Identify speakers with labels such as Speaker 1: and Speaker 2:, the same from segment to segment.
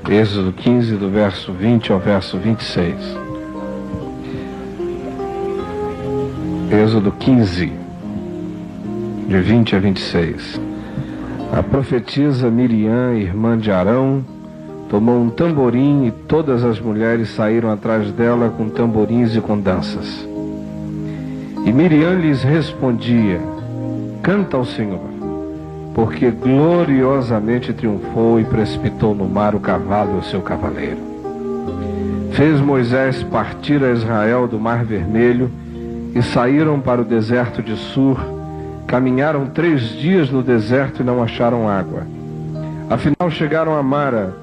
Speaker 1: Êxodo 15, do verso 20 ao verso 26. Êxodo 15, de 20 a 26. A profetisa Miriam, irmã de Arão, tomou um tamborim e todas as mulheres saíram atrás dela com tamborins e com danças. E Miriam lhes respondia: canta ao Senhor, porque gloriosamente triunfou e precipitou no mar o cavalo e o seu cavaleiro. Fez Moisés partir a Israel do Mar Vermelho e saíram para o deserto de Sur. Caminharam 3 dias no deserto e não acharam água. Afinal chegaram a Mara.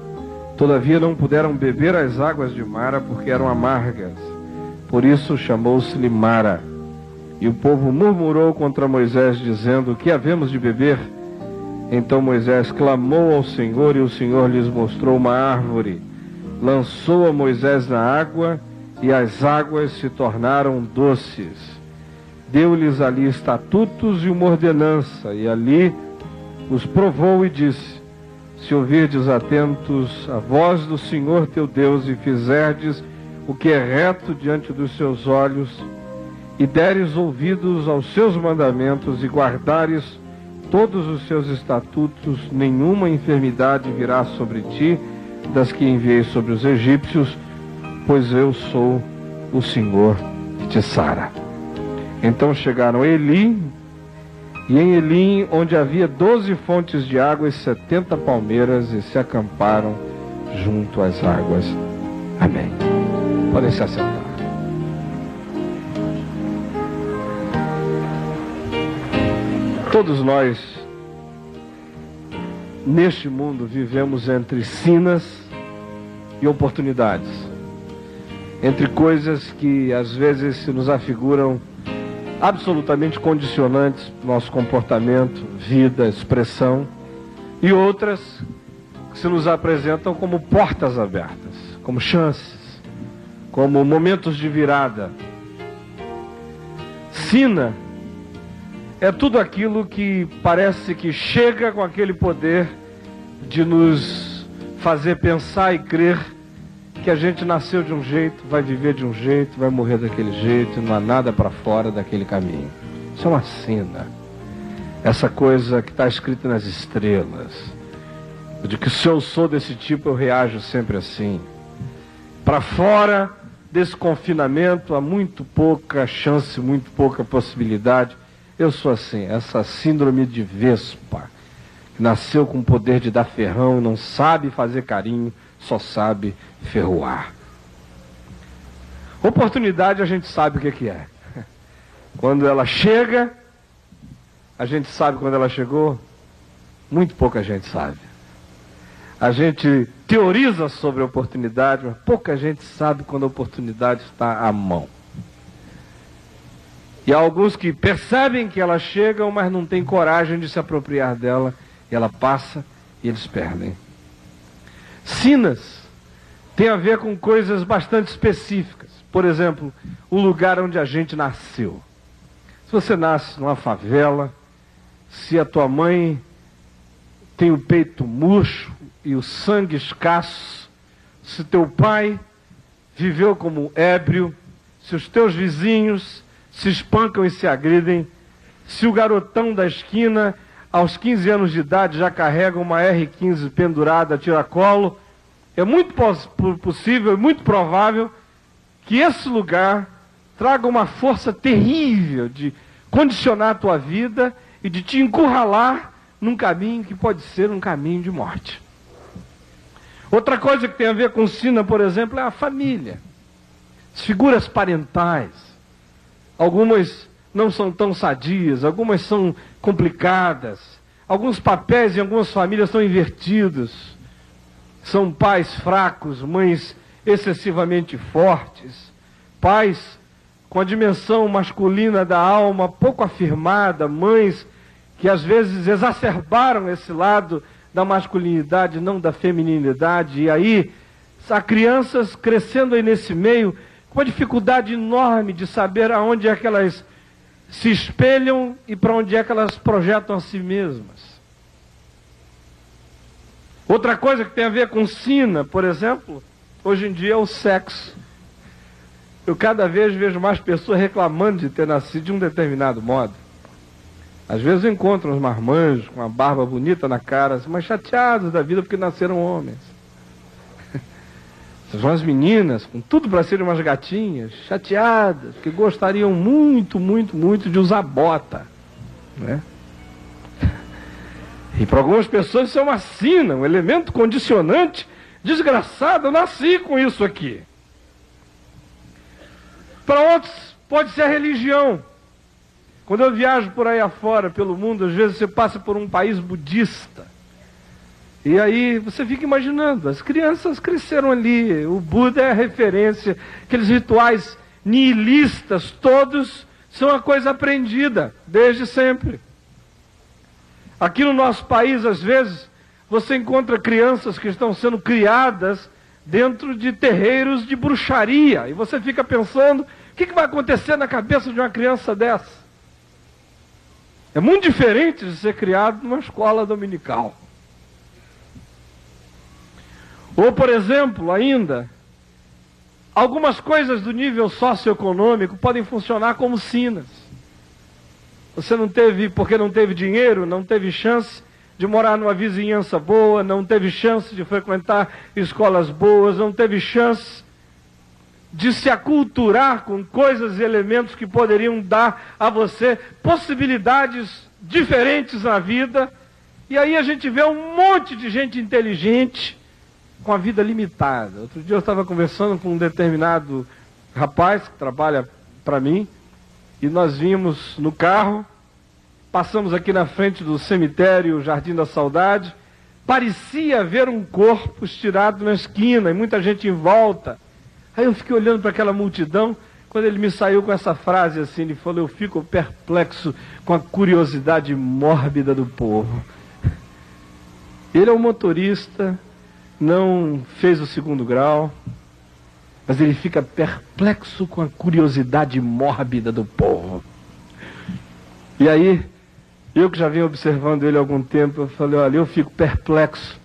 Speaker 1: Todavia não puderam beber as águas de Mara porque eram amargas. Por isso chamou-se-lhe Mara. E o povo murmurou contra Moisés, dizendo: que havemos de beber? Então Moisés clamou ao Senhor, e o Senhor lhes mostrou uma árvore. Lançou a Moisés na água, e as águas se tornaram doces. Deu-lhes ali estatutos e uma ordenança, e ali os provou e disse: se ouvirdes atentos a voz do Senhor teu Deus, e fizerdes o que é reto diante dos seus olhos, e deres ouvidos aos seus mandamentos, e guardares todos os seus estatutos, nenhuma enfermidade virá sobre ti, das que enviei sobre os egípcios, pois eu sou o Senhor que te sara. Então chegaram a Elim, e em Elim, onde havia 12 fontes de água e 70 palmeiras, e se acamparam junto às águas. Amém. Podem se assentar. Todos nós, neste mundo, vivemos entre sinas e oportunidades. Entre coisas que, às vezes, se nos afiguram absolutamente condicionantes para o nosso comportamento, vida, expressão, e outras que se nos apresentam como portas abertas, como chances, como momentos de virada. Sina é tudo aquilo que parece que chega com aquele poder de nos fazer pensar e crer que a gente nasceu de um jeito, vai viver de um jeito, vai morrer daquele jeito, não há nada para fora daquele caminho. Isso é uma sina. Essa coisa que está escrita nas estrelas, de que se eu sou desse tipo, eu reajo sempre assim. Para fora desse confinamento, há muito pouca chance, muito pouca possibilidade. Eu sou assim, essa síndrome de Vespa, que nasceu com o poder de dar ferrão, não sabe fazer carinho, só sabe ferroar. Oportunidade a gente sabe o que é. Quando ela chega, a gente sabe quando ela chegou? Muito pouca gente sabe. A gente teoriza sobre a oportunidade, mas pouca gente sabe quando a oportunidade está à mão. E há alguns que percebem que ela chega, mas não têm coragem de se apropriar dela, e ela passa e eles perdem. Sinas tem a ver com coisas bastante específicas. Por exemplo, o lugar onde a gente nasceu. Se você nasce numa favela, se a tua mãe tem o peito murcho e o sangue escasso, se teu pai viveu como ébrio, se os teus vizinhos se espancam e se agridem, se o garotão da esquina, aos 15 anos de idade, já carrega uma R15 pendurada a tiracolo, é muito possível, muito provável que esse lugar traga uma força terrível de condicionar a tua vida e de te encurralar num caminho que pode ser um caminho de morte. Outra coisa que tem a ver com sina, por exemplo, é a família. As figuras parentais. Algumas não são tão sadias, algumas são complicadas. Alguns papéis em algumas famílias são invertidos. São pais fracos, mães excessivamente fortes, pais com a dimensão masculina da alma pouco afirmada, mães que às vezes exacerbaram esse lado da masculinidade, não da feminilidade, e aí há crianças crescendo aí nesse meio com uma dificuldade enorme de saber aonde é que elas se espelham e para onde é que elas projetam a si mesmas. Outra coisa que tem a ver com sina, por exemplo, hoje em dia é o sexo. Eu cada vez vejo mais pessoas reclamando de ter nascido de um determinado modo. Às vezes eu encontro uns marmanjos com uma barba bonita na cara, mas chateados da vida porque nasceram homens. São umas meninas com tudo para serem umas gatinhas, chateadas, que gostariam muito, muito, muito de usar bota, né? E para algumas pessoas isso é uma sina, um elemento condicionante desgraçado. Eu nasci com isso aqui. Para outros pode ser a religião. Quando eu viajo por aí afora, pelo mundo, às vezes você passa por um país budista. E aí você fica imaginando, as crianças cresceram ali, o Buda é a referência, aqueles rituais nihilistas todos são uma coisa aprendida desde sempre. Aqui no nosso país, às vezes, você encontra crianças que estão sendo criadas dentro de terreiros de bruxaria. E você fica pensando, o que vai acontecer na cabeça de uma criança dessa? É muito diferente de ser criado numa escola dominical. Ou, por exemplo, ainda, algumas coisas do nível socioeconômico podem funcionar como sinas. Você não teve, porque não teve dinheiro, não teve chance de morar numa vizinhança boa, não teve chance de frequentar escolas boas, não teve chance de se aculturar com coisas e elementos que poderiam dar a você possibilidades diferentes na vida. E aí a gente vê um monte de gente inteligente com a vida limitada. Outro dia eu estava conversando com um determinado rapaz que trabalha para mim, e nós vimos no carro, passamos aqui na frente do cemitério Jardim da Saudade, parecia haver um corpo estirado na esquina e muita gente em volta. Aí eu fiquei olhando para aquela multidão, quando ele me saiu com essa frase assim, ele falou: eu fico perplexo com a curiosidade mórbida do povo. Ele é um motorista, não fez o 2º grau, mas ele fica perplexo com a curiosidade mórbida do povo. E aí, eu que já venho observando ele há algum tempo, eu falei: olha, eu fico perplexo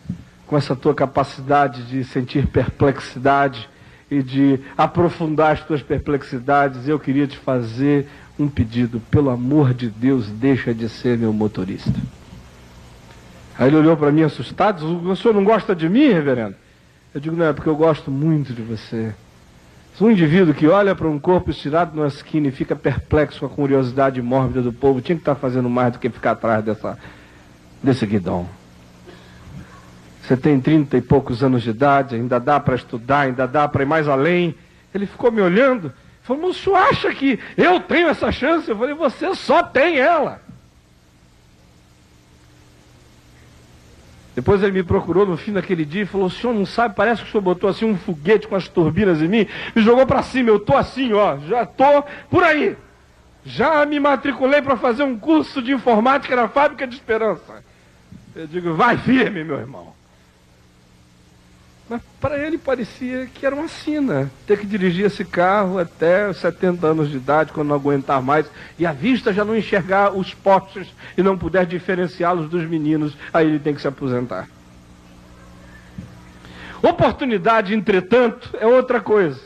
Speaker 1: com essa tua capacidade de sentir perplexidade e de aprofundar as tuas perplexidades. Eu queria te fazer um pedido: pelo amor de Deus, deixa de ser meu motorista. Aí ele olhou para mim assustado: o senhor não gosta de mim, reverendo? Eu digo: não, é porque eu gosto muito de você. Um indivíduo que olha para um corpo estirado numa esquina e fica perplexo com a curiosidade mórbida do povo tinha que estar fazendo mais do que ficar atrás desse guidão. Você tem 30 e poucos anos de idade, ainda dá para estudar, ainda dá para ir mais além. Ele ficou me olhando, falou: mas o senhor acha que eu tenho essa chance? Eu falei: você só tem ela. Depois ele me procurou no fim daquele dia e falou: o senhor não sabe, parece que o senhor botou assim um foguete com as turbinas em mim, me jogou para cima, eu tô assim, ó, já tô por aí. Já me matriculei para fazer um curso de informática na Fábrica de Esperança. Eu digo: vai firme, meu irmão. Mas para ele parecia que era uma sina ter que dirigir esse carro até os 70 anos de idade, quando não aguentar mais, e a vista já não enxergar os postes e não puder diferenciá-los dos meninos, aí ele tem que se aposentar. Oportunidade, entretanto, é outra coisa.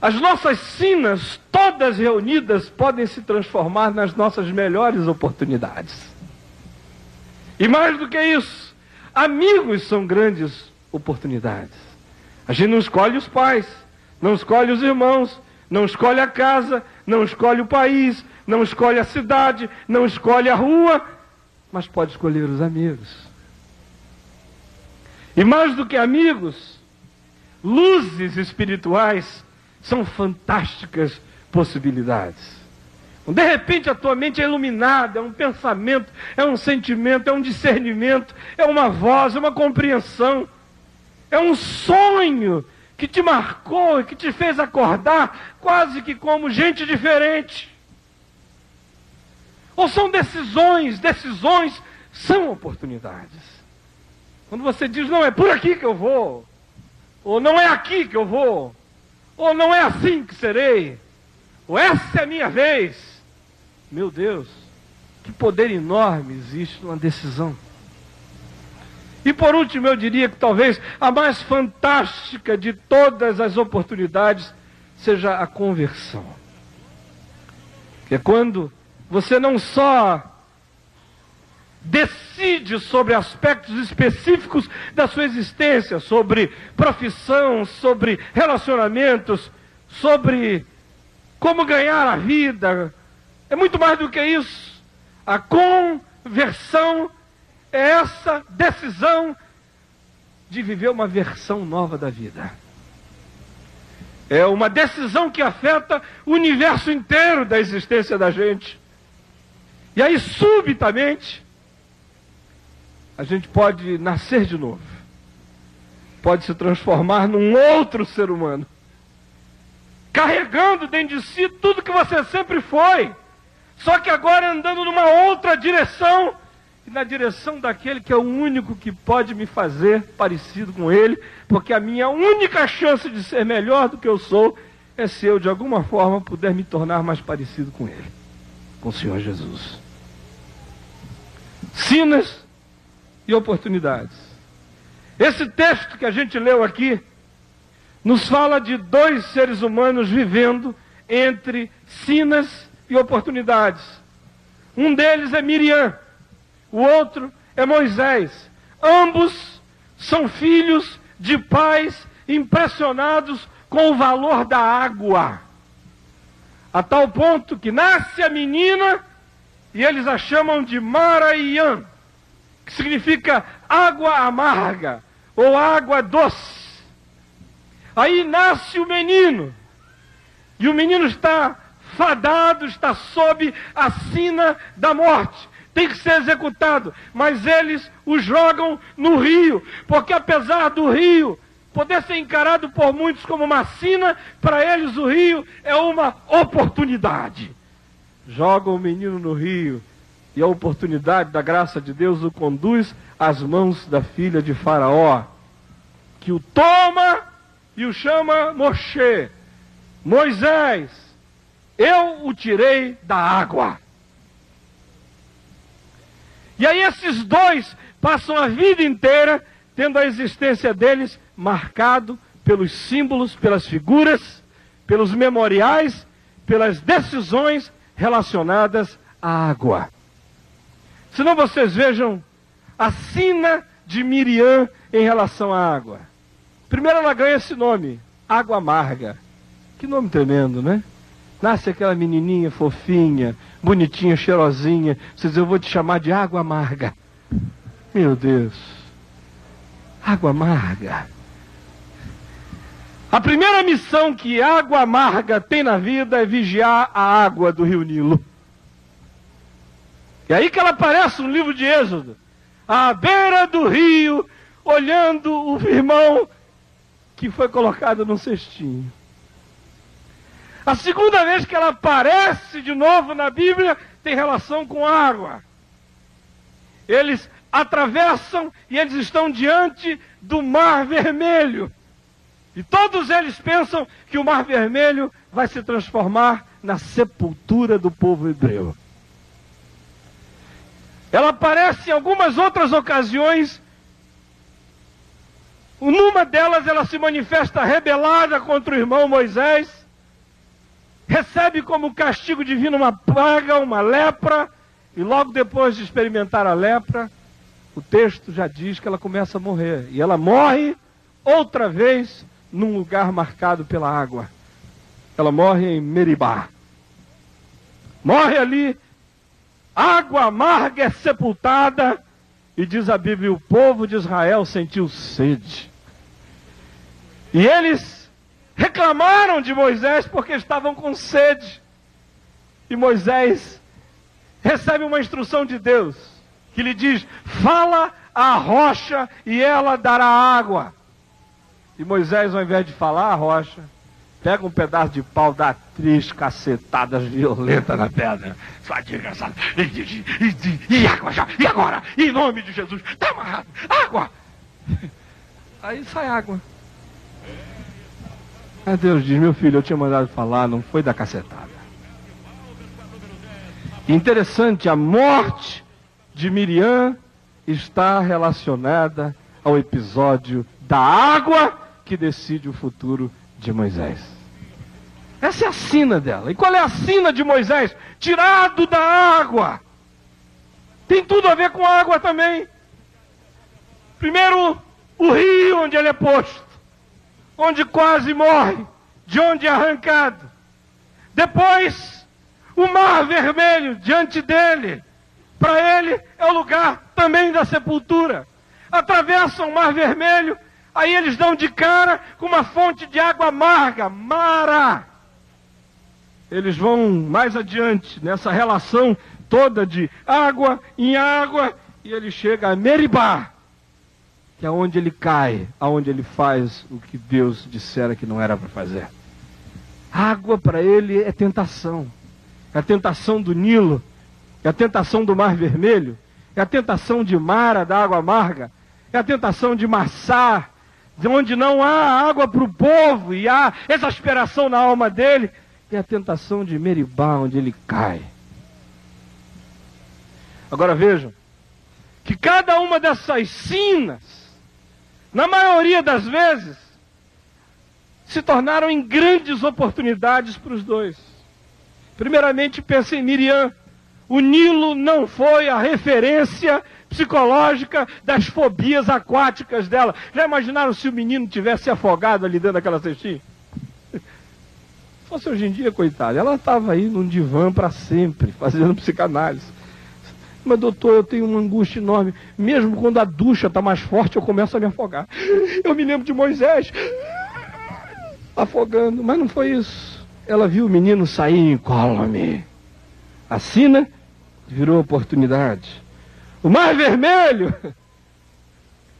Speaker 1: As nossas sinas, todas reunidas, podem se transformar nas nossas melhores oportunidades. E mais do que isso, amigos são grandes oportunidades. A gente não escolhe os pais, não escolhe os irmãos, não escolhe a casa, não escolhe o país, não escolhe a cidade, não escolhe a rua, mas pode escolher os amigos. E mais do que amigos, luzes espirituais são fantásticas possibilidades. De repente a tua mente é iluminada, é um pensamento, é um sentimento, é um discernimento, é uma voz, é uma compreensão, é um sonho que te marcou e que te fez acordar quase que como gente diferente. Ou são decisões são oportunidades. Quando você diz: não, é por aqui que eu vou, ou não é aqui que eu vou, ou não é assim que serei, ou essa é a minha vez. Meu Deus, que poder enorme existe numa decisão. E por último, eu diria que talvez a mais fantástica de todas as oportunidades seja a conversão. Que é quando você não só decide sobre aspectos específicos da sua existência, sobre profissão, sobre relacionamentos, sobre como ganhar a vida. É muito mais do que isso. A conversão é essa decisão de viver uma versão nova da vida. É uma decisão que afeta o universo inteiro da existência da gente. E aí, subitamente, a gente pode nascer de novo. Pode se transformar num outro ser humano. Carregando dentro de si tudo que você sempre foi. Só que agora andando numa outra direção. E na direção daquele que é o único que pode me fazer parecido com ele. Porque a minha única chance de ser melhor do que eu sou é se eu de alguma forma puder me tornar mais parecido com ele. Com o Senhor Jesus. Sinas e oportunidades. Esse texto que a gente leu aqui nos fala de dois seres humanos vivendo entre sinas e oportunidades. Um deles é Miriam, o outro é Moisés. Ambos são filhos de pais impressionados com o valor da água, a tal ponto que nasce a menina e eles a chamam de Maraiã, que significa água amarga ou água doce. Aí nasce o menino, e o menino está fadado, está sob a sina da morte, tem que ser executado, mas eles o jogam no rio, porque apesar do rio poder ser encarado por muitos como uma sina, para eles o rio é uma oportunidade. Jogam o menino no rio, e a oportunidade da graça de Deus o conduz às mãos da filha de Faraó, que o toma e o chama Moshe. Moisés, eu o tirei da água. E aí esses dois passam a vida inteira tendo a existência deles marcado pelos símbolos, pelas figuras, pelos memoriais, pelas decisões relacionadas à água. Senão vocês vejam a sina de Miriam em relação à água. Primeiro ela ganha esse nome, água amarga. Que nome tremendo, né? Nasce aquela menininha fofinha, bonitinha, cheirosinha. Você diz, eu vou te chamar de água amarga. Meu Deus. Água amarga. A primeira missão que água amarga tem na vida é vigiar a água do rio Nilo. E aí que ela aparece no livro de Êxodo, à beira do rio, olhando o irmão que foi colocado num cestinho. A segunda vez que ela aparece de novo na Bíblia tem relação com água. Eles atravessam e eles estão diante do Mar Vermelho. E todos eles pensam que o Mar Vermelho vai se transformar na sepultura do povo hebreu. Ela aparece em algumas outras ocasiões. Numa delas ela se manifesta rebelada contra o irmão Moisés. Recebe como castigo divino uma praga, uma lepra. E logo depois de experimentar a lepra, o texto já diz que ela começa a morrer. E ela morre outra vez num lugar marcado pela água. Ela morre em Meribá. Morre ali. Água amarga é sepultada, e diz a Bíblia, o povo de Israel sentiu sede. E eles reclamaram de Moisés porque estavam com sede. E Moisés recebe uma instrução de Deus, que lhe diz, fala à rocha e ela dará água. E Moisés, ao invés de falar à rocha, pega um pedaço de pau, dá 3 cacetadas violentas na pedra. Sua desgraçada. E água já. E agora? Em nome de Jesus. Está amarrado. Água. Aí sai água. Aí Deus diz: meu filho, eu tinha mandado falar, não foi da cacetada. Interessante, a morte de Miriam está relacionada ao episódio da água que decide o futuro de Moisés. Essa é a sina dela. E qual é a sina de Moisés? Tirado da água. Tem tudo a ver com a água também. Primeiro, o rio onde ele é posto, onde quase morre, de onde é arrancado. Depois, o mar vermelho diante dele. Para ele é o lugar também da sepultura. Atravessam o mar vermelho, aí eles dão de cara com uma fonte de água amarga, Mara. Eles vão mais adiante nessa relação toda de água em água, e ele chega a Meribá, que é onde ele cai, aonde ele faz o que Deus dissera que não era para fazer. Água para ele é tentação. É a tentação do Nilo, é a tentação do Mar Vermelho, é a tentação de Mara, da água amarga, é a tentação de Massá, de onde não há água para o povo e há exasperação na alma dele, é a tentação de Meribá, onde ele cai. Agora vejam, que cada uma dessas sinas, na maioria das vezes, se tornaram em grandes oportunidades para os dois. Primeiramente, pensa em Miriam. O Nilo não foi a referência psicológica das fobias aquáticas dela. Já imaginaram se o menino tivesse afogado ali dentro daquela cestinha? Se fosse hoje em dia, coitada, ela estava aí num divã para sempre, fazendo psicanálise. Mas doutor, eu tenho uma angústia enorme. Mesmo quando a ducha está mais forte, eu começo a me afogar. Eu me lembro de Moisés afogando, mas não foi isso. Ela viu o menino sair incólume. A sina virou oportunidade. O Mar Vermelho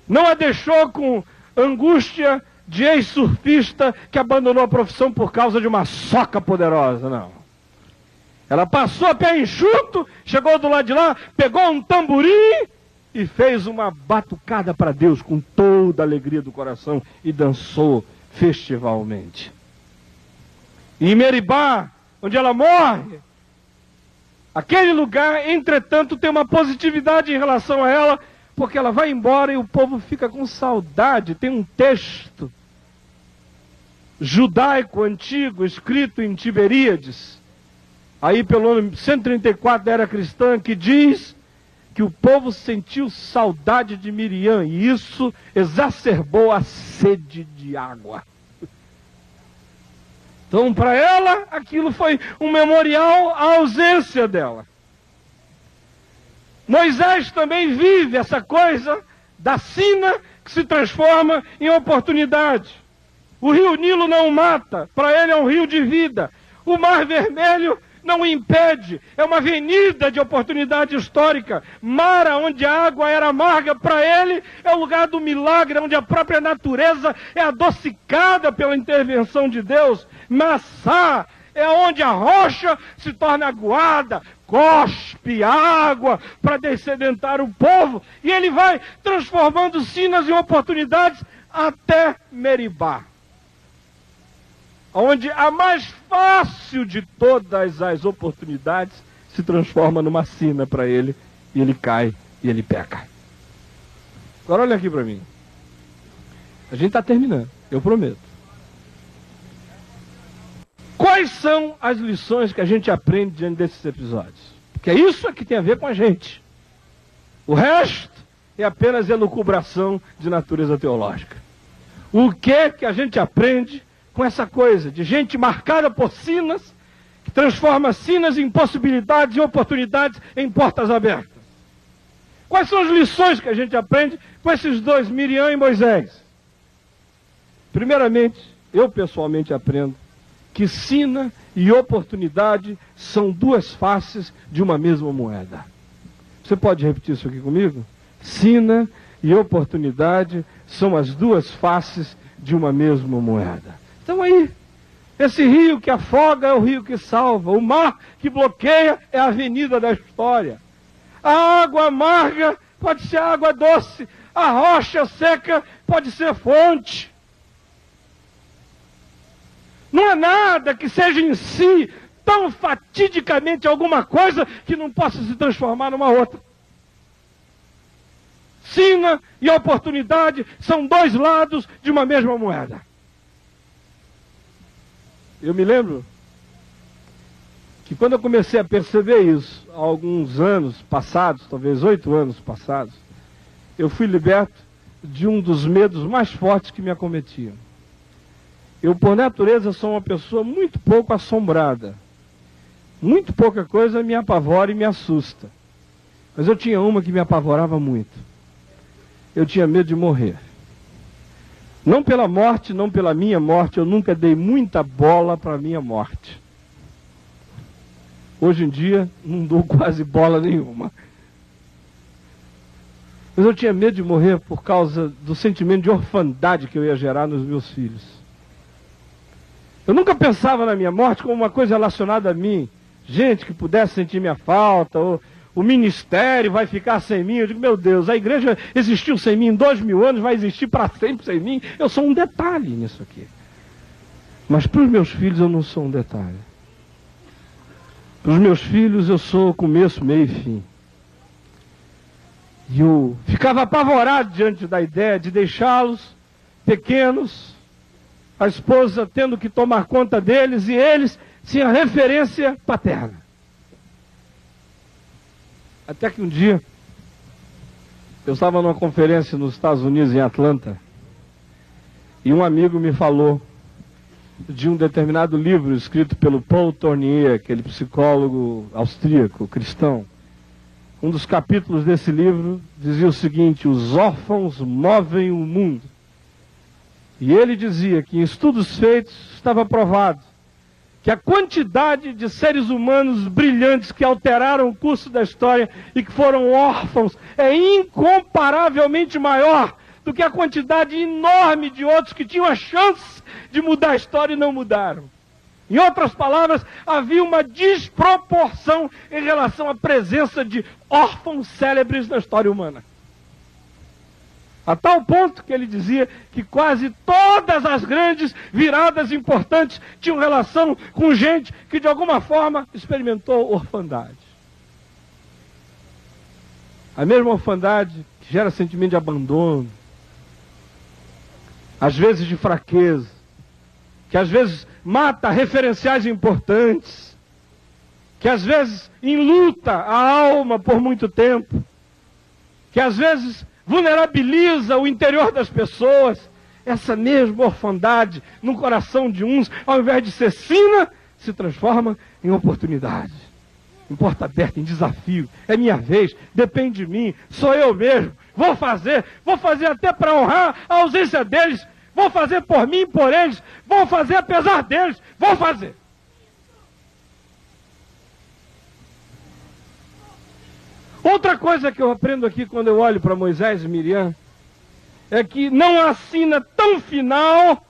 Speaker 1: não a deixou com angústia de ex-surfista que abandonou a profissão por causa de uma soca poderosa, não. Ela passou a pé enxuto, chegou do lado de lá, pegou um tamborim e fez uma batucada para Deus com toda a alegria do coração e dançou festivalmente. E em Meribá, onde ela morre, aquele lugar, entretanto, tem uma positividade em relação a ela, porque ela vai embora e o povo fica com saudade. Tem um texto judaico antigo, escrito em Tiberíades, aí pelo ano 134 da era cristã, que diz que o povo sentiu saudade de Miriam, e isso exacerbou a sede de água. Então, para ela, aquilo foi um memorial à ausência dela. Moisés também vive essa coisa da sina que se transforma em oportunidade. O rio Nilo não o mata, para ele é um rio de vida. O Mar Vermelho não o impede, é uma avenida de oportunidade histórica. Mara, onde a água era amarga, para ele é o lugar do milagre, onde a própria natureza é adocicada pela intervenção de Deus. Massá é onde a rocha se torna aguada, cospe água para dessedentar o povo, e ele vai transformando sinas em oportunidades até Meribá, onde a mais fácil de todas as oportunidades se transforma numa sina para ele, e ele cai e ele peca. Agora olha aqui para mim. A gente está terminando, eu prometo. Quais são as lições que a gente aprende diante desses episódios? Porque isso é que tem a ver com a gente. O resto é apenas elucubração de natureza teológica. O que a gente aprende com essa coisa de gente marcada por sinas, que transforma sinas em possibilidades e oportunidades em portas abertas? Quais são as lições que a gente aprende com esses dois, Miriam e Moisés? Primeiramente, eu pessoalmente aprendo que sina e oportunidade são duas faces de uma mesma moeda. Você pode repetir isso aqui comigo? Sina e oportunidade são as duas faces de uma mesma moeda. Então aí, esse rio que afoga é o rio que salva, o mar que bloqueia é a avenida da história. A água amarga pode ser água doce, a rocha seca pode ser fonte.
Speaker 2: Não há nada que seja em si tão fatidicamente alguma coisa que não possa se transformar numa outra. Sina e oportunidade são dois lados de uma mesma moeda. Eu me lembro que quando eu comecei a perceber isso, há alguns anos passados, talvez 8 anos passados, eu fui liberto de um dos medos mais fortes que me acometiam. Eu, por natureza, sou uma pessoa muito pouco assombrada. Muito pouca coisa me apavora e me assusta. Mas eu tinha uma que me apavorava muito. Eu tinha medo de morrer. Não pela morte, não pela minha morte, eu nunca dei muita bola para a minha morte. Hoje em dia, não dou quase bola nenhuma. Mas eu tinha medo de morrer por causa do sentimento de orfandade que eu ia gerar nos meus filhos. Eu nunca pensava na minha morte como uma coisa relacionada a mim. Gente que pudesse sentir minha falta, ou o ministério vai ficar sem mim. Eu digo, meu Deus, a igreja existiu sem mim em 2000 anos, vai existir para sempre sem mim. Eu sou um detalhe nisso aqui. Mas para os meus filhos eu não sou um detalhe. Para os meus filhos eu sou começo, meio e fim. E eu ficava apavorado diante da ideia de deixá-los pequenos, a esposa tendo que tomar conta deles e eles sem a referência paterna. Até que um dia, eu estava numa conferência nos Estados Unidos, em Atlanta, e um amigo me falou de um determinado livro escrito pelo Paul Tournier, aquele psicólogo austríaco, cristão. Um dos capítulos desse livro dizia o seguinte: os órfãos movem o mundo. E ele dizia que em estudos feitos estava provado que a quantidade de seres humanos brilhantes que alteraram o curso da história e que foram órfãos é incomparavelmente maior do que a quantidade enorme de outros que tinham a chance de mudar a história e não mudaram. Em outras palavras, havia uma desproporção em relação à presença de órfãos célebres na história humana. A tal ponto que ele dizia que quase todas as grandes viradas importantes tinham relação com gente que de alguma forma experimentou orfandade. A mesma orfandade que gera sentimento de abandono, às vezes de fraqueza, que às vezes mata referenciais importantes, que às vezes enluta a alma por muito tempo, que às vezes vulnerabiliza o interior das pessoas. Essa mesma orfandade no coração de uns, ao invés de ser sina, se transforma em oportunidade, em porta aberta, em desafio. É minha vez, depende de mim, sou eu mesmo, vou fazer até para honrar a ausência deles, vou fazer por mim e por eles, vou fazer apesar deles, vou fazer. Outra coisa que eu aprendo aqui quando eu olho para Moisés e Miriam é que não há sina tão final,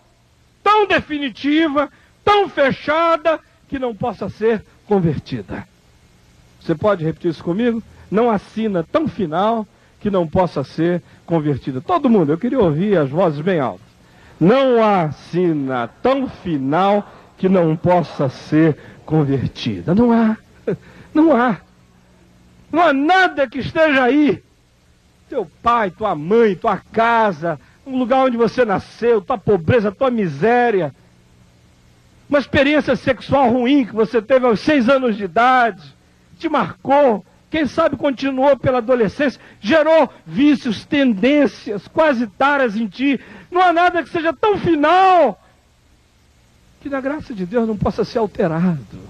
Speaker 2: tão definitiva, tão fechada, que não possa ser convertida. Você pode repetir isso comigo? Não há sina tão final que não possa ser convertida. Todo mundo, eu queria ouvir as vozes bem altas. Não há sina tão final que não possa ser convertida. Não há. Não há. Não há nada que esteja aí. Teu pai, tua mãe, tua casa, um lugar onde você nasceu, tua pobreza, tua miséria, uma experiência sexual ruim que você teve aos 6 anos de idade, te marcou, quem sabe continuou pela adolescência, gerou vícios, tendências, quase taras em ti. Não há nada que seja tão final que na graça de Deus não possa ser alterado,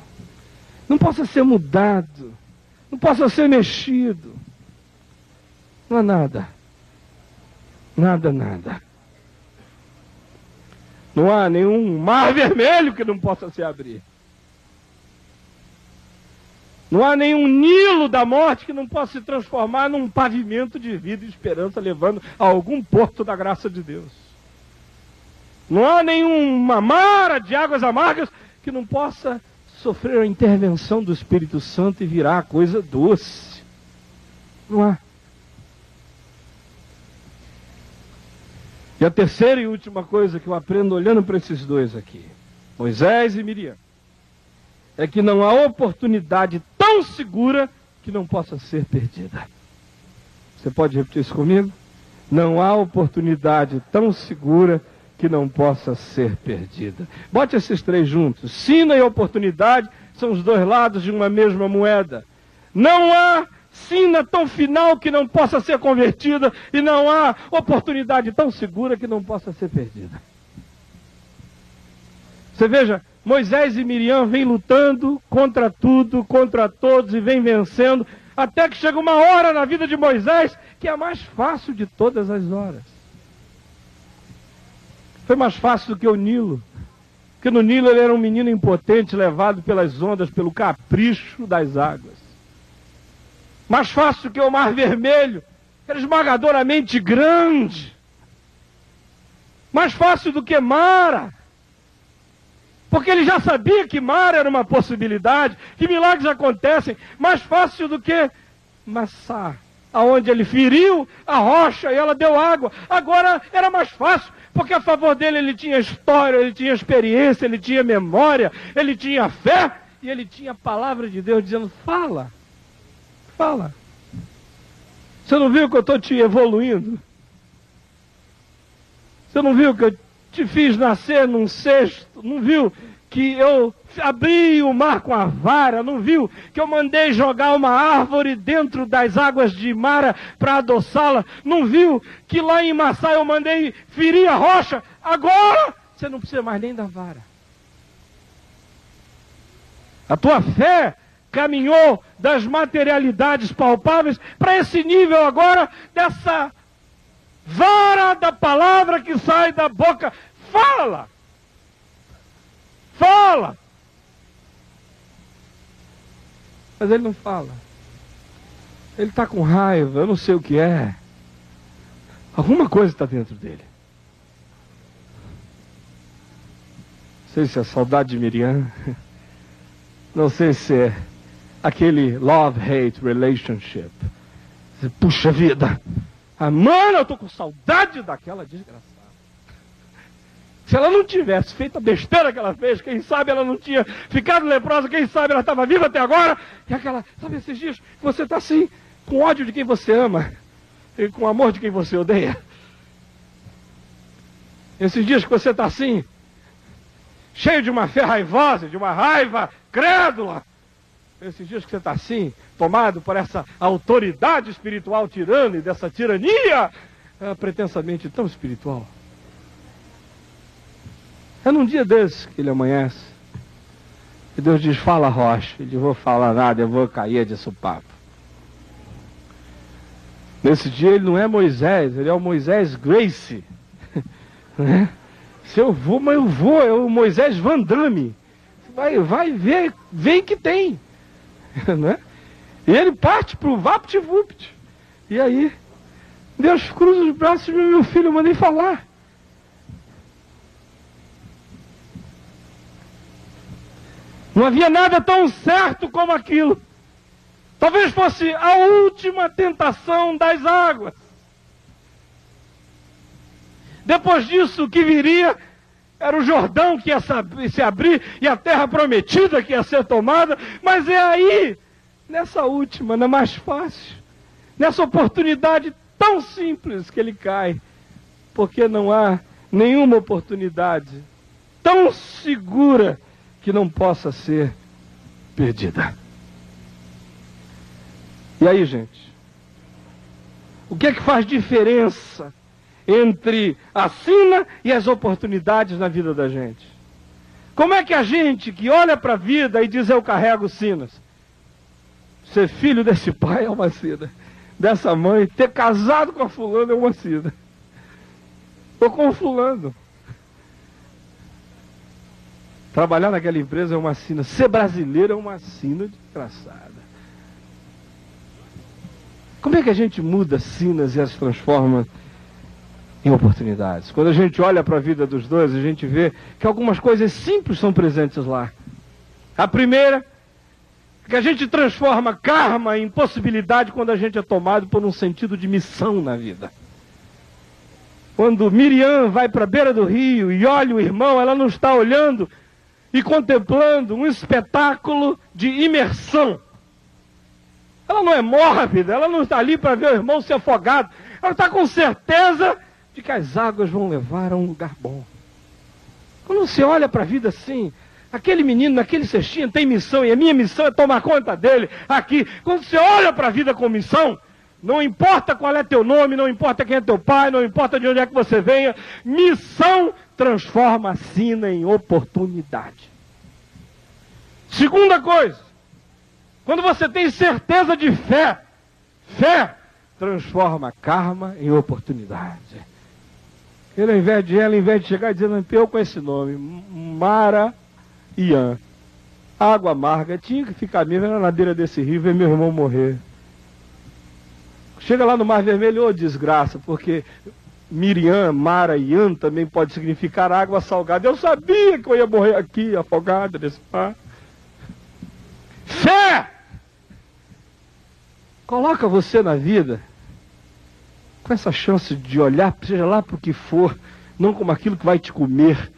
Speaker 2: não possa ser mudado, não possa ser mexido. Não há nada. Nada, nada. Não há nenhum mar vermelho que não possa se abrir. Não há nenhum Nilo da morte que não possa se transformar num pavimento de vida e esperança, levando a algum porto da graça de Deus. Não há nenhuma mara de águas amargas que não possa sofrer a intervenção do Espírito Santo e virar coisa doce. Não há. E a terceira e última coisa que eu aprendo olhando para esses dois aqui Moisés e Miriam, é que não há oportunidade tão segura que não possa ser perdida. Você pode repetir isso comigo? Não há oportunidade tão segura que não possa ser perdida. Bote esses três juntos. Sina e oportunidade são os dois lados de uma mesma moeda. Não há sina tão final que não possa ser convertida, e não há oportunidade tão segura que não possa ser perdida. Você veja, Moisés e Miriam vêm lutando contra tudo, contra todos, e vêm vencendo, até que chega uma hora na vida de Moisés que é a mais fácil de todas as horas. Foi mais fácil do que o Nilo, porque no Nilo ele era um menino impotente, levado pelas ondas, pelo capricho das águas. Mais fácil do que o Mar Vermelho, era esmagadoramente grande. Mais fácil do que Mara, porque ele já sabia que Mara era uma possibilidade, que milagres acontecem. Mais fácil do que Massá, aonde ele feriu a rocha e ela deu água. Agora era mais fácil, porque a favor dele ele tinha história, ele tinha experiência, ele tinha memória, ele tinha fé, e ele tinha a palavra de Deus dizendo: fala, fala. Você não viu que eu estou te evoluindo? Você não viu que eu te fiz nascer num cesto? Não viu que eu abri o mar com a vara? Não viu que eu mandei jogar uma árvore dentro das águas de Mara para adoçá-la? Não viu que lá em Massá eu mandei ferir a rocha? Agora você não precisa mais nem da vara. A tua fé caminhou das materialidades palpáveis para esse nível agora, dessa vara da palavra que sai da boca. Fala! Fala! Mas ele não fala. Ele está com raiva, eu não sei o que é. Alguma coisa está dentro dele. Não sei se é saudade de Miriam. Não sei se é aquele love-hate relationship. Puxa vida! Mano, eu estou com saudade daquela desgraçada. Se ela não tivesse feito a besteira que ela fez, quem sabe ela não tinha ficado leprosa, quem sabe ela estava viva até agora. E aquela, sabe esses dias, você está assim, com ódio de quem você ama, e com amor de quem você odeia. Esses dias que você está assim, cheio de uma fé raivosa, de uma raiva crédula. Esses dias que você está assim, tomado por essa autoridade espiritual tirana e dessa tirania pretensamente tão espiritual. É num dia desse que ele amanhece, e Deus diz: fala, rocha. Ele diz: vou falar nada, eu vou cair de sopapo. Nesse dia ele não é Moisés, ele é o Moisés Grace. Né? Se eu vou, mas eu vou, é o Moisés Van Damme. Vai ver, vem que tem. Né? E ele parte para o Vapt-Vupt. E aí, Deus cruza os braços e diz: meu filho, eu mandei falar. Não havia nada tão certo como aquilo. Talvez fosse a última tentação das águas. Depois disso, o que viria era o Jordão que ia se abrir e a terra prometida que ia ser tomada. Mas é aí, nessa última, na mais fácil, nessa oportunidade tão simples que ele cai. Porque não há nenhuma oportunidade tão segura que não possa ser perdida. E aí, gente? O que é que faz diferença entre a sina e as oportunidades na vida da gente? Como é que a gente que olha para a vida e diz: eu carrego sinas? Ser filho desse pai é uma sina, dessa mãe, ter casado com a fulana é uma sina. Estou com o fulano. Trabalhar naquela empresa é uma sina. Ser brasileiro é uma sina desgraçada. Como é que a gente muda sinas e as transforma em oportunidades? Quando a gente olha para a vida dos dois, a gente vê que algumas coisas simples são presentes lá. A primeira é que a gente transforma karma em possibilidade quando a gente é tomado por um sentido de missão na vida. Quando Miriam vai para a beira do rio e olha o irmão, ela não está olhando e contemplando um espetáculo de imersão. Ela não é mórbida, ela não está ali para ver o irmão ser afogado. Ela está com certeza de que as águas vão levar a um lugar bom. Quando você olha para a vida assim, aquele menino naquele cestinho tem missão, e a minha missão é tomar conta dele aqui. Quando você olha para a vida com missão, não importa qual é teu nome, não importa quem é teu pai, não importa de onde é que você venha, missão transforma a sina em oportunidade. Segunda coisa, quando você tem certeza de fé, fé transforma karma em oportunidade. Ele, ao invés de chegar dizendo, eu com esse nome, Mara Ian, água amarga, tinha que ficar mesmo na ladeira desse rio, ver meu irmão morrer. Chega lá no Mar Vermelho, ô desgraça, porque Miriam, Mara, Ian também pode significar água salgada. Eu sabia que eu ia morrer aqui, afogado nesse mar. Fé! Coloca você na vida com essa chance de olhar, seja lá para o que for, não como aquilo que vai te comer,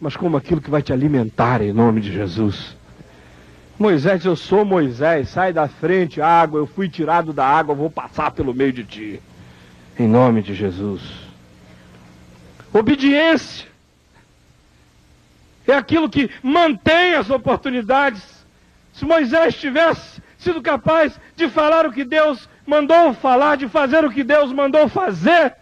Speaker 2: mas como aquilo que vai te alimentar, em nome de Jesus. Moisés, eu sou Moisés, sai da frente, água, eu fui tirado da água, vou passar pelo meio de ti. Em nome de Jesus. Obediência é aquilo que mantém as oportunidades. Se Moisés tivesse sido capaz de falar o que Deus mandou falar, de fazer o que Deus mandou fazer,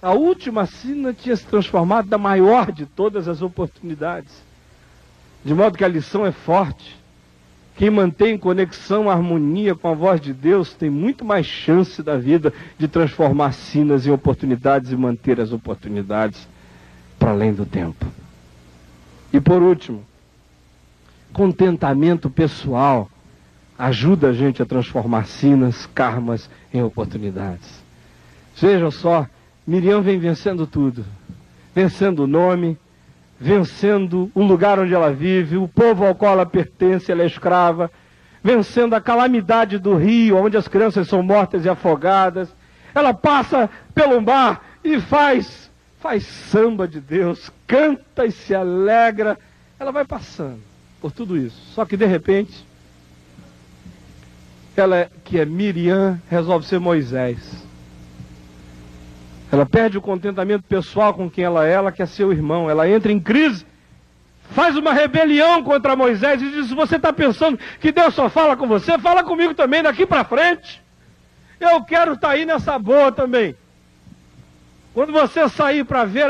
Speaker 2: a última sina tinha se transformado na maior de todas as oportunidades. De modo que a lição é forte. Quem mantém conexão, harmonia com a voz de Deus, tem muito mais chance da vida de transformar sinas em oportunidades e manter as oportunidades para além do tempo. E por último, contentamento pessoal ajuda a gente a transformar sinas, karmas em oportunidades. Vejam só, Miriam vem vencendo tudo. Vencendo o nome, vencendo o lugar onde ela vive, o povo ao qual ela pertence, ela é escrava, vencendo a calamidade do rio, onde as crianças são mortas e afogadas. Ela passa pelo mar e faz samba de Deus, canta e se alegra. Ela vai passando por tudo isso. Só que de repente, ela, que é Miriam, resolve ser Moisés. Ela perde o contentamento pessoal com quem ela quer ser o irmão. Ela entra em crise, faz uma rebelião contra Moisés e diz, se você está pensando que Deus só fala com você, fala comigo também daqui para frente. Eu quero estar aí nessa boa também. Quando você sair para ver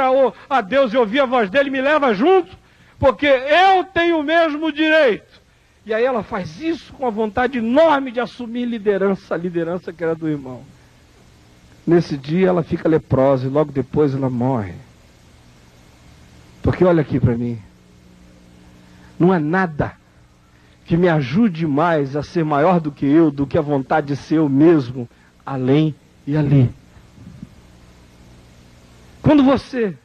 Speaker 2: a Deus e ouvir a voz dele, me leva junto, porque eu tenho o mesmo direito. E aí ela faz isso com a vontade enorme de assumir liderança, a liderança que era do irmão. Nesse dia ela fica leprosa e logo depois ela morre. Porque olha aqui para mim, não há nada que me ajude mais a ser maior do que eu, do que a vontade de ser eu mesmo, além e ali. Quando você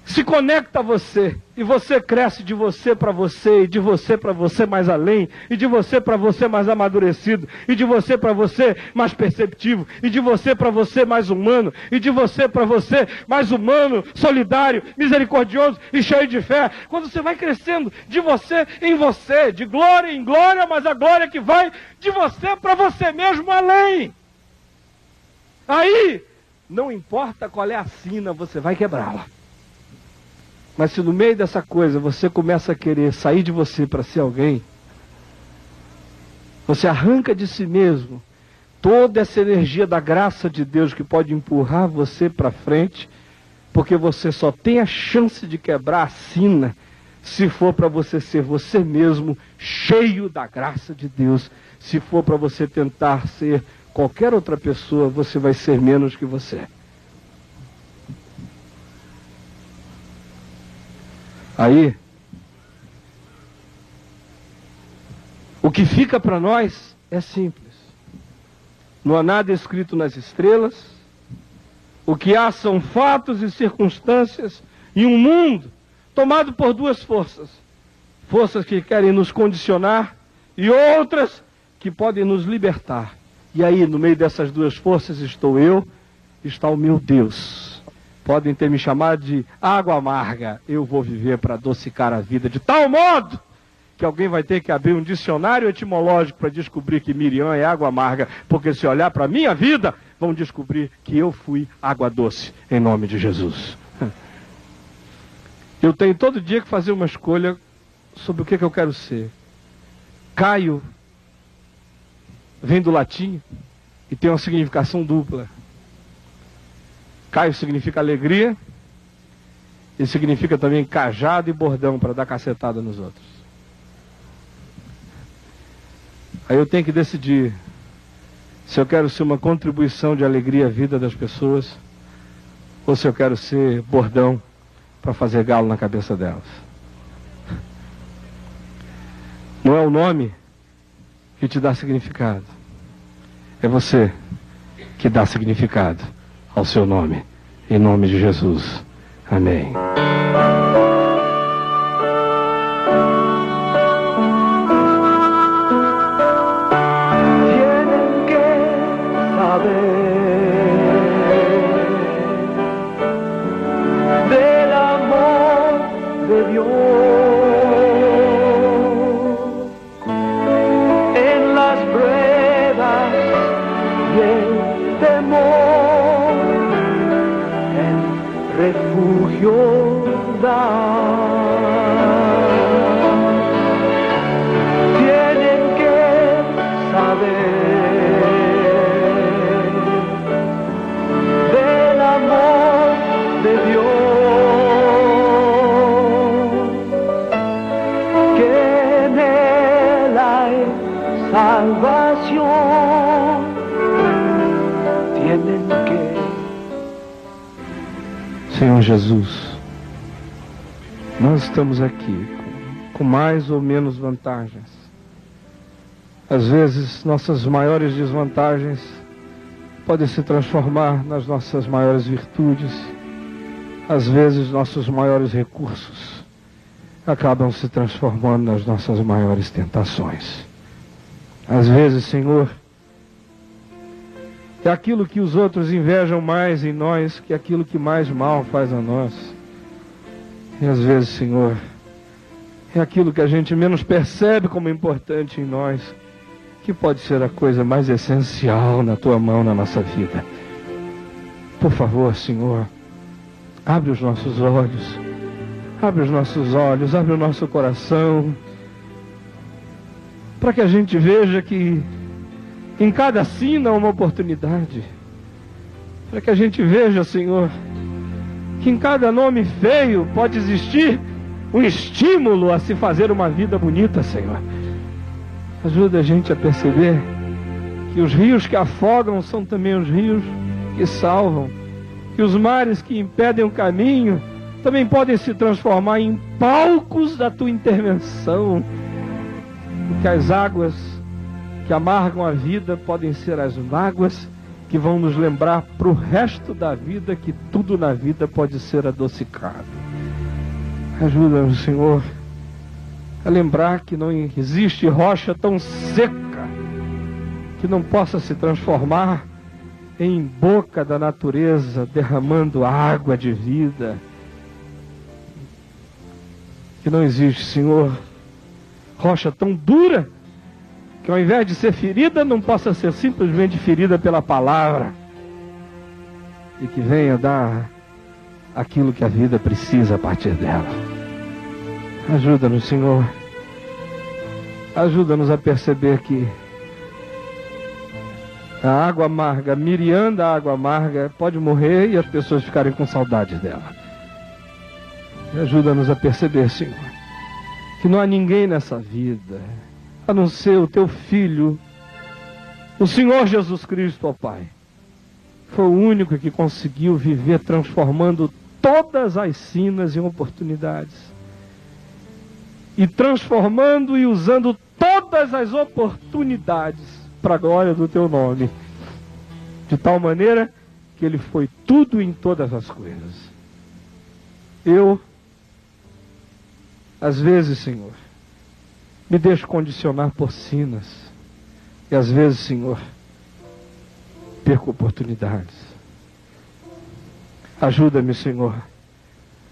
Speaker 2: se conecta a você, e você cresce de você para você, e de você para você mais além, e de você para você mais amadurecido, e de você para você mais perceptivo, e de você para você mais humano, e de você para você mais humano, solidário, misericordioso e cheio de fé. Quando você vai crescendo de você em você, de glória em glória, mas a glória que vai de você para você mesmo além. Aí, não importa qual é a sina, você vai quebrá-la. Mas se no meio dessa coisa você começa a querer sair de você para ser alguém, você arranca de si mesmo toda essa energia da graça de Deus que pode empurrar você para frente, porque você só tem a chance de quebrar a sina se for para você ser você mesmo, cheio da graça de Deus. Se for para você tentar ser qualquer outra pessoa, você vai ser menos que você. Aí, o que fica para nós é simples. Não há nada escrito nas estrelas. O que há são fatos e circunstâncias e um mundo tomado por duas forças. Forças que querem nos condicionar e outras que podem nos libertar. E aí, no meio dessas duas forças, estou eu, está o meu Deus. Podem ter me chamado de água amarga. Eu vou viver para adocicar a vida de tal modo que alguém vai ter que abrir um dicionário etimológico para descobrir que Miriam é água amarga. Porque se olhar para a minha vida, vão descobrir que eu fui água doce, em nome de Jesus. Eu tenho todo dia que fazer uma escolha sobre o que eu quero ser. Caio vem do latim e tem uma significação dupla. Caio significa alegria e significa também cajado e bordão para dar cacetada nos outros. Aí eu tenho que decidir se eu quero ser uma contribuição de alegria à vida das pessoas ou se eu quero ser bordão para fazer galo na cabeça delas. Não é o nome que te dá significado. É você que dá significado ao seu nome. Em nome de Jesus. Amém.
Speaker 3: Tienen que saber del amor de Dios. Refugio da. Tienen que saber del amor de Dios, que en él hay salvación. Tienen que.
Speaker 2: Senhor Jesus, nós estamos aqui com mais ou menos vantagens. Às vezes, nossas maiores desvantagens podem se transformar nas nossas maiores virtudes. Às vezes, nossos maiores recursos acabam se transformando nas nossas maiores tentações. Às vezes, Senhor, é aquilo que os outros invejam mais em nós, que é aquilo que mais mal faz a nós. E às vezes, Senhor, é aquilo que a gente menos percebe como importante em nós, que pode ser a coisa mais essencial na Tua mão, na nossa vida. Por favor, Senhor, abre os nossos olhos, abre os nossos olhos, abre o nosso coração, para que a gente veja que em cada sina uma oportunidade. Para que a gente veja, Senhor, que em cada nome feio pode existir um estímulo a se fazer uma vida bonita, Senhor. Ajuda a gente a perceber que os rios que afogam são também os rios que salvam. Que os mares que impedem o caminho também podem se transformar em palcos da Tua intervenção. E que as águas que amargam a vida podem ser as mágoas que vão nos lembrar para o resto da vida que tudo na vida pode ser adocicado. Ajuda-nos, Senhor, a lembrar que não existe rocha tão seca que não possa se transformar em boca da natureza, derramando água de vida. Que não existe, Senhor, rocha tão dura que ao invés de ser ferida, não possa ser simplesmente ferida pela palavra. E que venha dar aquilo que a vida precisa a partir dela. Ajuda-nos, Senhor. Ajuda-nos a perceber que a água amarga, Miriam da água amarga, pode morrer e as pessoas ficarem com saudades dela. Ajuda-nos a perceber, Senhor, que não há ninguém nessa vida a não ser o Teu Filho, o Senhor Jesus Cristo, ó Pai. Foi o único que conseguiu viver transformando todas as sinas em oportunidades. E transformando e usando todas as oportunidades para a glória do Teu nome. De tal maneira que Ele foi tudo em todas as coisas. Eu, às vezes, Senhor, me deixo condicionar por sinas. E às vezes, Senhor, perco oportunidades. Ajuda-me, Senhor,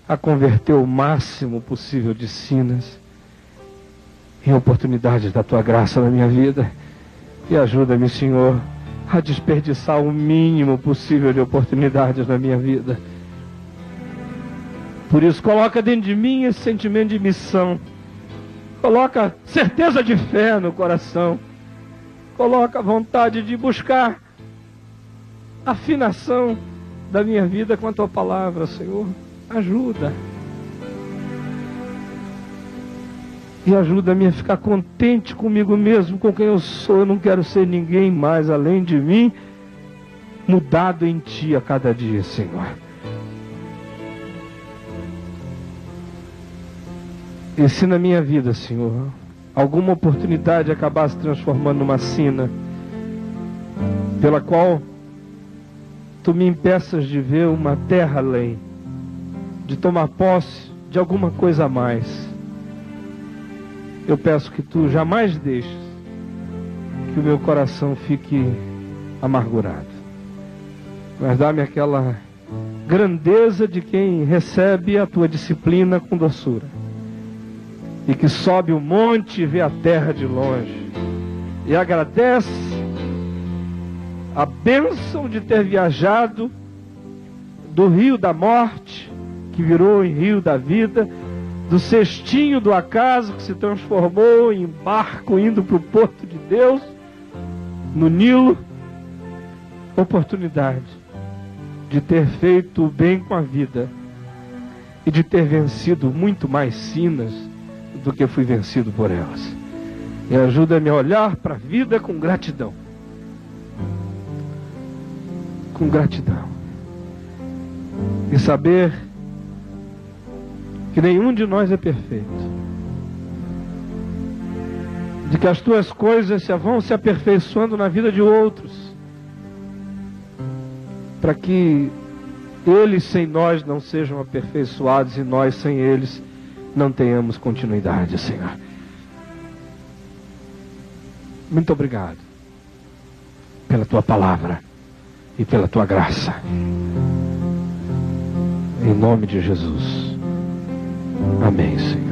Speaker 2: a converter o máximo possível de sinas em oportunidades da Tua graça na minha vida. E ajuda-me, Senhor, a desperdiçar o mínimo possível de oportunidades na minha vida. Por isso, coloca dentro de mim esse sentimento de missão. Coloca certeza de fé no coração. Coloca a vontade de buscar afinação da minha vida com a Tua palavra, Senhor. Ajuda. E ajuda-me a ficar contente comigo mesmo, com quem eu sou. Eu não quero ser ninguém mais além de mim, mudado em Ti a cada dia, Senhor. E se na minha vida, Senhor, alguma oportunidade acabar se transformando numa sina, pela qual Tu me impeças de ver uma terra além, de tomar posse de alguma coisa a mais, eu peço que Tu jamais deixes que o meu coração fique amargurado, mas dá-me aquela grandeza de quem recebe a Tua disciplina com doçura, e que sobe o monte e vê a terra de longe, e agradece a bênção de ter viajado do rio da morte, que virou em rio da vida, do cestinho do acaso, que se transformou em barco indo para o porto de Deus, no Nilo. Oportunidade de ter feito o bem com a vida e de ter vencido muito mais sinas do que fui vencido por elas. E ajuda-me a olhar para a vida com gratidão. Com gratidão. E saber que nenhum de nós é perfeito. De que as Tuas coisas vão se aperfeiçoando na vida de outros, para que eles sem nós não sejam aperfeiçoados e nós sem eles não tenhamos continuidade, Senhor. Muito obrigado pela Tua palavra e pela Tua graça. Em nome de Jesus. Amém, Senhor.